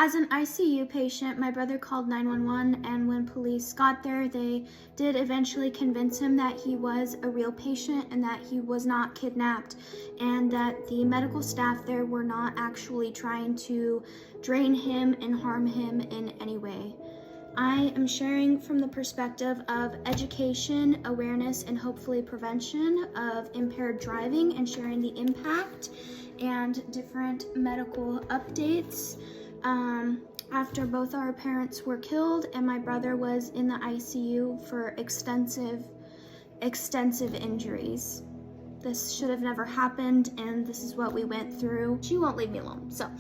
As an ICU patient, my brother called 911, and when police got there, they did eventually convince him that he was a real patient and that he was not kidnapped, and that the medical staff there were not actually trying to drain him and harm him in any way. I am sharing from the perspective of education, awareness, and hopefully prevention of impaired driving, and sharing the impact and different medical updates after both our parents were killed and my brother was in the ICU for extensive injuries. This should have never happened, and this is what we went through. She won't leave me alone. So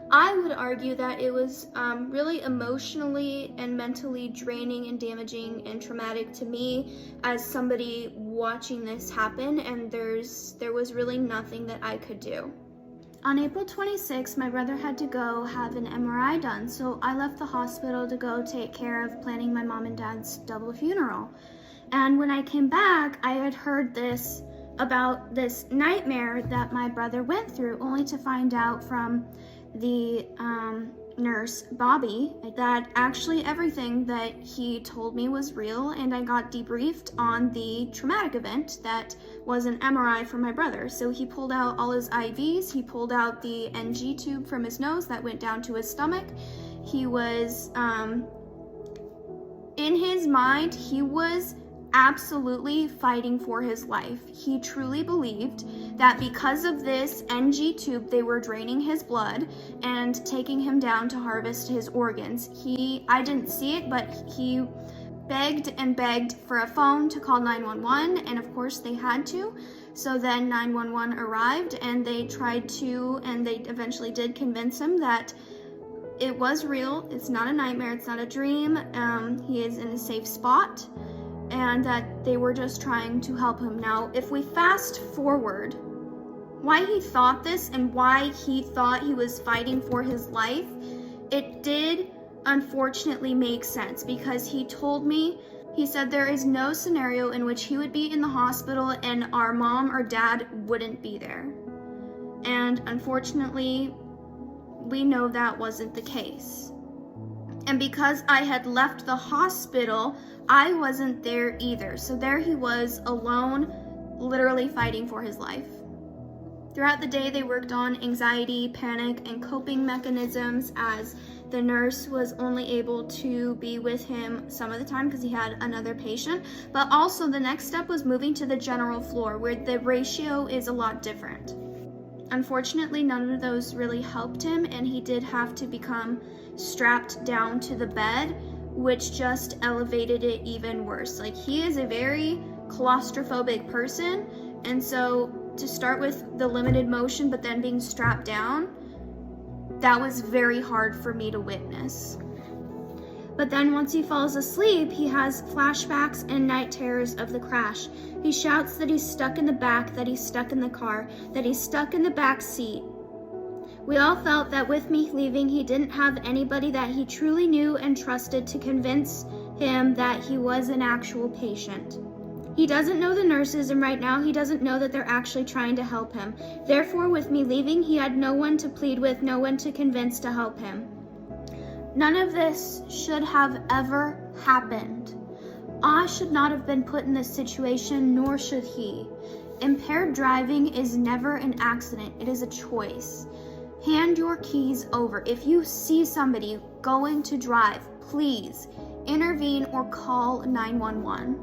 I would argue that it was really emotionally and mentally draining and damaging and traumatic to me as somebody watching this happen, and there was really nothing that I could do. On April 26th, my brother had to go have an MRI done, so I left the hospital to go take care of planning my mom and dad's double funeral. And when I came back, I had heard about this nightmare that my brother went through, only to find out from the nurse, Bobby, that actually everything that he told me was real, and I got debriefed on the traumatic event that was an MRI for my brother. So he pulled out all his IVs, he pulled out the NG tube from his nose that went down to his stomach. He was, in his mind, he was absolutely fighting for his life. He truly believed that because of this NG tube, they were draining his blood and taking him down to harvest his organs. I didn't see it, but he begged and begged for a phone to call 911, and of course they had to. So then 911 arrived, and they tried to, and they eventually did convince him that it was real. It's not a nightmare, it's not a dream. He is in a safe spot, and that they were just trying to help him. Now, if we fast forward, why he thought this and why he thought he was fighting for his life, it did unfortunately make sense, because he told me, he said there is no scenario in which he would be in the hospital and our mom or dad wouldn't be there. And unfortunately, we know that wasn't the case. And because I had left the hospital, I wasn't there either. So there he was, alone, literally fighting for his life. Throughout the day, they worked on anxiety, panic, and coping mechanisms, as the nurse was only able to be with him some of the time because he had another patient. But also the next step was moving to the general floor, where the ratio is a lot different. Unfortunately, none of those really helped him, and he did have to become strapped down to the bed, which just elevated it even worse. Like, he is a very claustrophobic person, and so to start with the limited motion but then being strapped down, that was very hard for me to witness. But then once he falls asleep, he has flashbacks and night terrors of the crash. He shouts that he's stuck in the back, that he's stuck in the car, that he's stuck in the back seat. We all felt that with me leaving, he didn't have anybody that he truly knew and trusted to convince him that he was an actual patient. He doesn't know the nurses, and right now he doesn't know that they're actually trying to help him. Therefore, with me leaving, he had no one to plead with, no one to convince to help him. None of this should have ever happened. I should not have been put in this situation, nor should he. Impaired driving is never an accident, it is a choice. Hand your keys over. If you see somebody going to drive, please intervene or call 911.